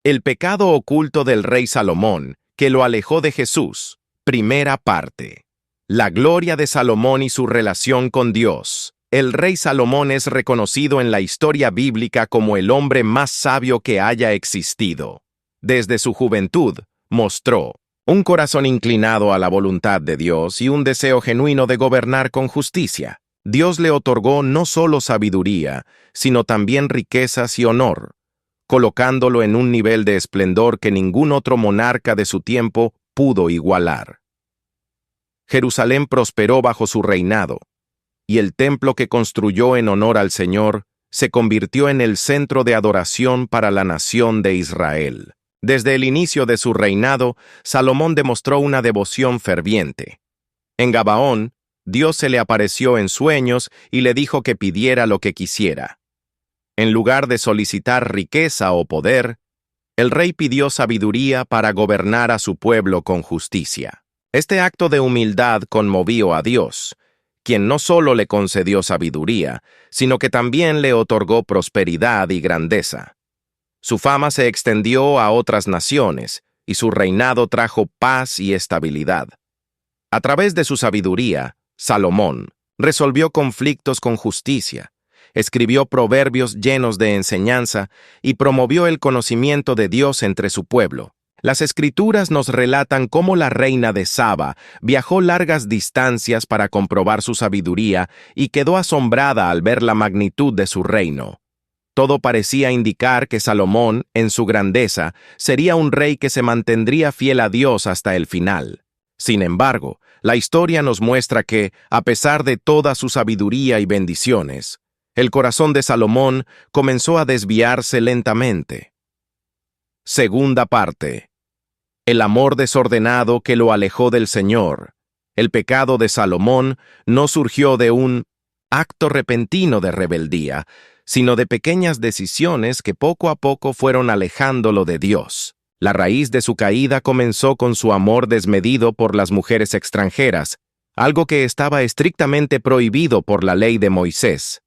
El pecado oculto del rey Salomón, que lo alejó de Jesús. Primera parte. La gloria de Salomón y su relación con Dios. El rey Salomón es reconocido en la historia bíblica como el hombre más sabio que haya existido. Desde su juventud, mostró un corazón inclinado a la voluntad de Dios y un deseo genuino de gobernar con justicia. Dios le otorgó no solo sabiduría, sino también riquezas y honor, colocándolo en un nivel de esplendor que ningún otro monarca de su tiempo pudo igualar. Jerusalén prosperó bajo su reinado, y el templo que construyó en honor al Señor se convirtió en el centro de adoración para la nación de Israel. Desde el inicio de su reinado, Salomón demostró una devoción ferviente. En Gabaón, Dios se le apareció en sueños y le dijo que pidiera lo que quisiera. En lugar de solicitar riqueza o poder, el rey pidió sabiduría para gobernar a su pueblo con justicia. Este acto de humildad conmovió a Dios, quien no solo le concedió sabiduría, sino que también le otorgó prosperidad y grandeza. Su fama se extendió a otras naciones, y su reinado trajo paz y estabilidad. A través de su sabiduría, Salomón resolvió conflictos con justicia, escribió proverbios llenos de enseñanza y promovió el conocimiento de Dios entre su pueblo. Las Escrituras nos relatan cómo la reina de Saba viajó largas distancias para comprobar su sabiduría y quedó asombrada al ver la magnitud de su reino. Todo parecía indicar que Salomón, en su grandeza, sería un rey que se mantendría fiel a Dios hasta el final. Sin embargo, la historia nos muestra que, a pesar de toda su sabiduría y bendiciones, el corazón de Salomón comenzó a desviarse lentamente. Segunda parte. El amor desordenado que lo alejó del Señor. El pecado de Salomón no surgió de un acto repentino de rebeldía, sino de pequeñas decisiones que poco a poco fueron alejándolo de Dios. La raíz de su caída comenzó con su amor desmedido por las mujeres extranjeras, algo que estaba estrictamente prohibido por la ley de Moisés.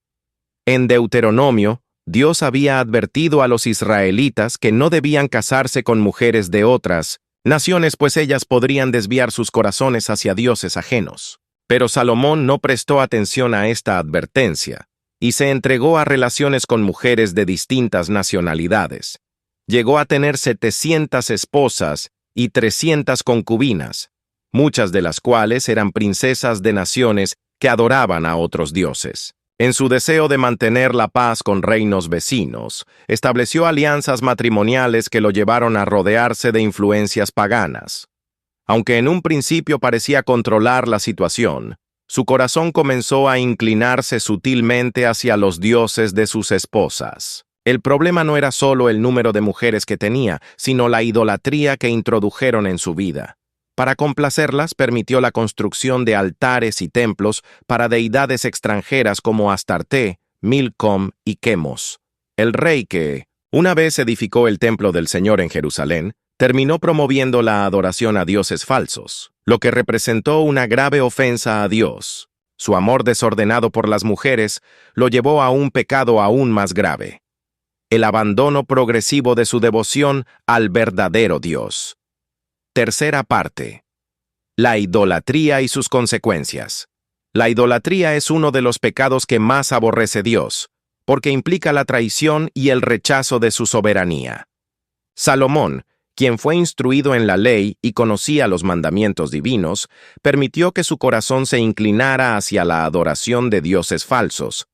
En Deuteronomio, Dios había advertido a los israelitas que no debían casarse con mujeres de otras naciones, pues ellas podrían desviar sus corazones hacia dioses ajenos. Pero Salomón no prestó atención a esta advertencia y se entregó a relaciones con mujeres de distintas nacionalidades. Llegó a tener 700 esposas y 300 concubinas, muchas de las cuales eran princesas de naciones que adoraban a otros dioses. En su deseo de mantener la paz con reinos vecinos, estableció alianzas matrimoniales que lo llevaron a rodearse de influencias paganas. Aunque en un principio parecía controlar la situación, su corazón comenzó a inclinarse sutilmente hacia los dioses de sus esposas. El problema no era solo el número de mujeres que tenía, sino la idolatría que introdujeron en su vida. Para complacerlas, permitió la construcción de altares y templos para deidades extranjeras como Astarte, Milcom y Quemos. El rey que, una vez edificó el templo del Señor en Jerusalén, terminó promoviendo la adoración a dioses falsos, lo que representó una grave ofensa a Dios. Su amor desordenado por las mujeres lo llevó a un pecado aún más grave: el abandono progresivo de su devoción al verdadero Dios. Tercera parte. La idolatría y sus consecuencias. La idolatría es uno de los pecados que más aborrece Dios, porque implica la traición y el rechazo de su soberanía. Salomón, quien fue instruido en la ley y conocía los mandamientos divinos, permitió que su corazón se inclinara hacia la adoración de dioses falsos.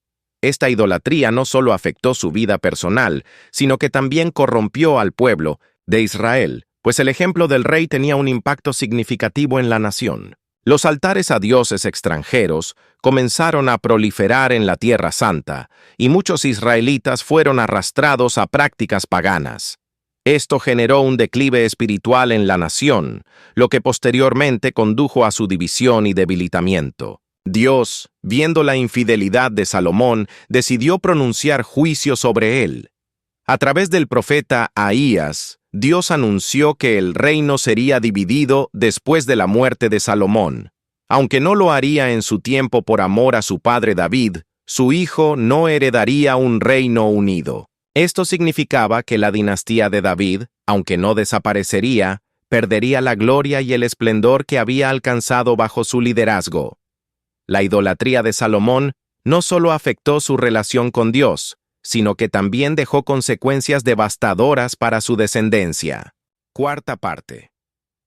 Esta idolatría no solo afectó su vida personal, sino que también corrompió al pueblo de Israel, pues el ejemplo del rey tenía un impacto significativo en la nación. Los altares a dioses extranjeros comenzaron a proliferar en la Tierra Santa, y muchos israelitas fueron arrastrados a prácticas paganas. Esto generó un declive espiritual en la nación, lo que posteriormente condujo a su división y debilitamiento. Dios, viendo la infidelidad de Salomón, decidió pronunciar juicio sobre él. A través del profeta Ahías, Dios anunció que el reino sería dividido después de la muerte de Salomón. Aunque no lo haría en su tiempo por amor a su padre David, su hijo no heredaría un reino unido. Esto significaba que la dinastía de David, aunque no desaparecería, perdería la gloria y el esplendor que había alcanzado bajo su liderazgo. La idolatría de Salomón no solo afectó su relación con Dios, sino que también dejó consecuencias devastadoras para su descendencia. Cuarta parte.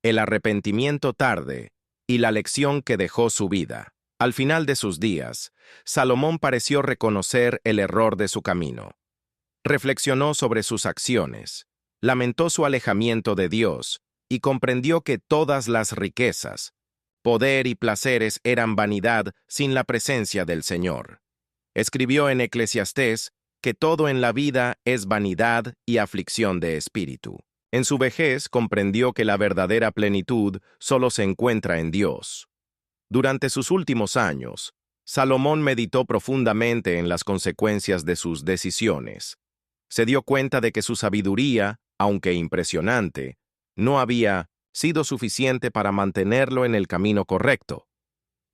El arrepentimiento tarde y la lección que dejó su vida. Al final de sus días, Salomón pareció reconocer el error de su camino. Reflexionó sobre sus acciones, lamentó su alejamiento de Dios y comprendió que todas las riquezas, poder y placeres eran vanidad sin la presencia del Señor. Escribió en Eclesiastés que todo en la vida es vanidad y aflicción de espíritu. En su vejez comprendió que la verdadera plenitud solo se encuentra en Dios. Durante sus últimos años, Salomón meditó profundamente en las consecuencias de sus decisiones. Se dio cuenta de que su sabiduría, aunque impresionante, no había sido suficiente para mantenerlo en el camino correcto.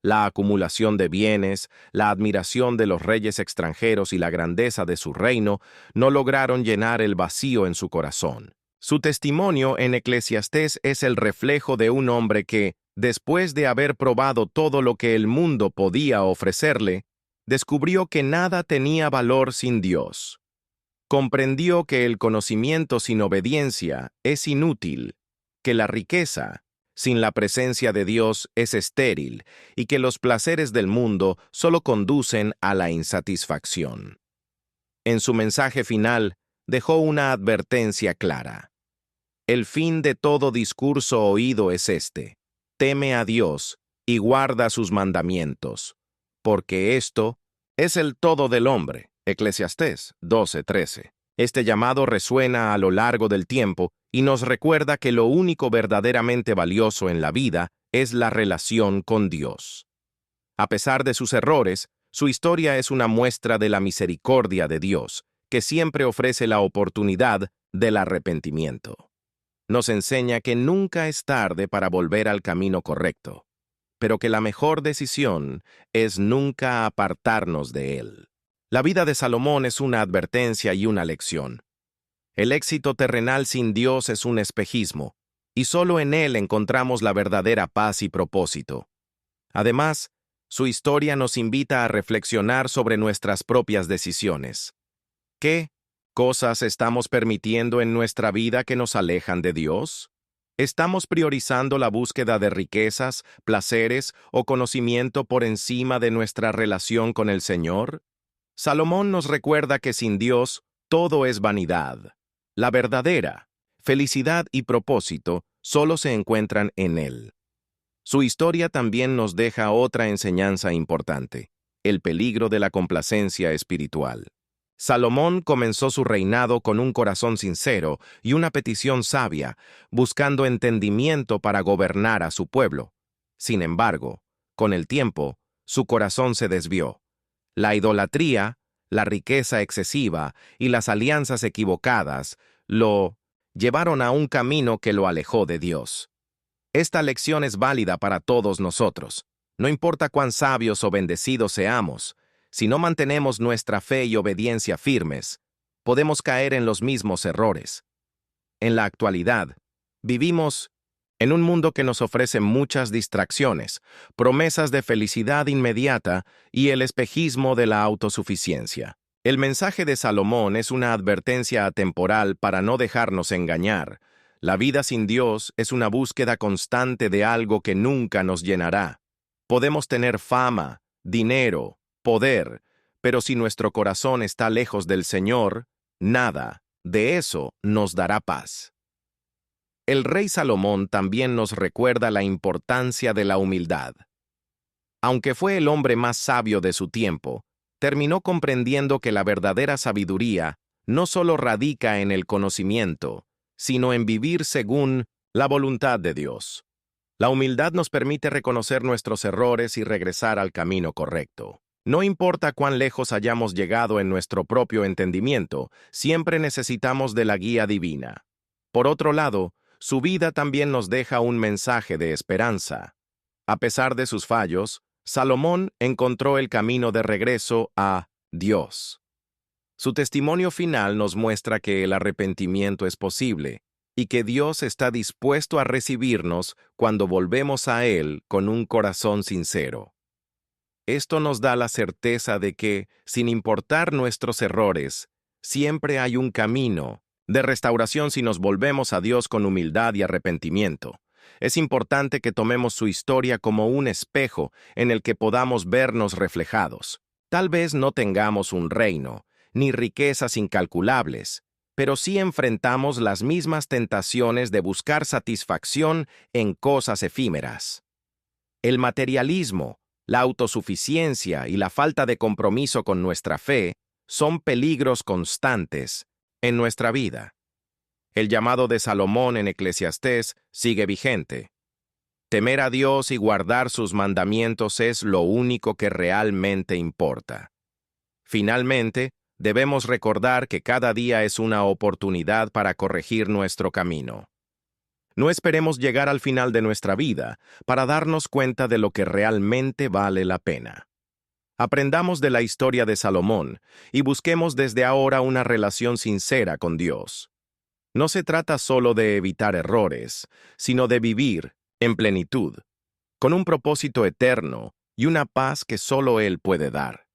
La acumulación de bienes, la admiración de los reyes extranjeros y la grandeza de su reino no lograron llenar el vacío en su corazón. Su testimonio en Eclesiastés es el reflejo de un hombre que, después de haber probado todo lo que el mundo podía ofrecerle, descubrió que nada tenía valor sin Dios. Comprendió que el conocimiento sin obediencia es inútil, que la riqueza sin la presencia de Dios es estéril y que los placeres del mundo solo conducen a la insatisfacción. En su mensaje final, dejó una advertencia clara. El fin de todo discurso oído es este: teme a Dios y guarda sus mandamientos, porque esto es el todo del hombre. Eclesiastés 12:13. Este llamado resuena a lo largo del tiempo y nos recuerda que lo único verdaderamente valioso en la vida es la relación con Dios. A pesar de sus errores, su historia es una muestra de la misericordia de Dios, que siempre ofrece la oportunidad del arrepentimiento. Nos enseña que nunca es tarde para volver al camino correcto, pero que la mejor decisión es nunca apartarnos de él. La vida de Salomón es una advertencia y una lección. El éxito terrenal sin Dios es un espejismo, y solo en él encontramos la verdadera paz y propósito. Además, su historia nos invita a reflexionar sobre nuestras propias decisiones. ¿Qué cosas estamos permitiendo en nuestra vida que nos alejan de Dios? ¿Estamos priorizando la búsqueda de riquezas, placeres o conocimiento por encima de nuestra relación con el Señor? Salomón nos recuerda que sin Dios todo es vanidad. La verdadera felicidad y propósito solo se encuentran en Él. Su historia también nos deja otra enseñanza importante: el peligro de la complacencia espiritual. Salomón comenzó su reinado con un corazón sincero y una petición sabia, buscando entendimiento para gobernar a su pueblo. Sin embargo, con el tiempo, su corazón se desvió. La idolatría, la riqueza excesiva y las alianzas equivocadas lo llevaron a un camino que lo alejó de Dios. Esta lección es válida para todos nosotros. No importa cuán sabios o bendecidos seamos, si no mantenemos nuestra fe y obediencia firmes, podemos caer en los mismos errores. En la actualidad, vivimos en un mundo que nos ofrece muchas distracciones, promesas de felicidad inmediata y el espejismo de la autosuficiencia. El mensaje de Salomón es una advertencia atemporal para no dejarnos engañar. La vida sin Dios es una búsqueda constante de algo que nunca nos llenará. Podemos tener fama, dinero, poder, pero si nuestro corazón está lejos del Señor, nada de eso nos dará paz. El rey Salomón también nos recuerda la importancia de la humildad. Aunque fue el hombre más sabio de su tiempo, terminó comprendiendo que la verdadera sabiduría no solo radica en el conocimiento, sino en vivir según la voluntad de Dios. La humildad nos permite reconocer nuestros errores y regresar al camino correcto. No importa cuán lejos hayamos llegado en nuestro propio entendimiento, siempre necesitamos de la guía divina. Por otro lado, su vida también nos deja un mensaje de esperanza. A pesar de sus fallos, Salomón encontró el camino de regreso a Dios. Su testimonio final nos muestra que el arrepentimiento es posible y que Dios está dispuesto a recibirnos cuando volvemos a Él con un corazón sincero. Esto nos da la certeza de que, sin importar nuestros errores, siempre hay un camino de restauración si nos volvemos a Dios con humildad y arrepentimiento. Es importante que tomemos su historia como un espejo en el que podamos vernos reflejados. Tal vez no tengamos un reino, ni riquezas incalculables, pero sí enfrentamos las mismas tentaciones de buscar satisfacción en cosas efímeras. El materialismo, la autosuficiencia y la falta de compromiso con nuestra fe son peligros constantes en nuestra vida. El llamado de Salomón en Eclesiastés sigue vigente. Temer a Dios y guardar sus mandamientos es lo único que realmente importa. Finalmente, debemos recordar que cada día es una oportunidad para corregir nuestro camino. No esperemos llegar al final de nuestra vida para darnos cuenta de lo que realmente vale la pena. Aprendamos de la historia de Salomón y busquemos desde ahora una relación sincera con Dios. No se trata solo de evitar errores, sino de vivir en plenitud, con un propósito eterno y una paz que solo Él puede dar.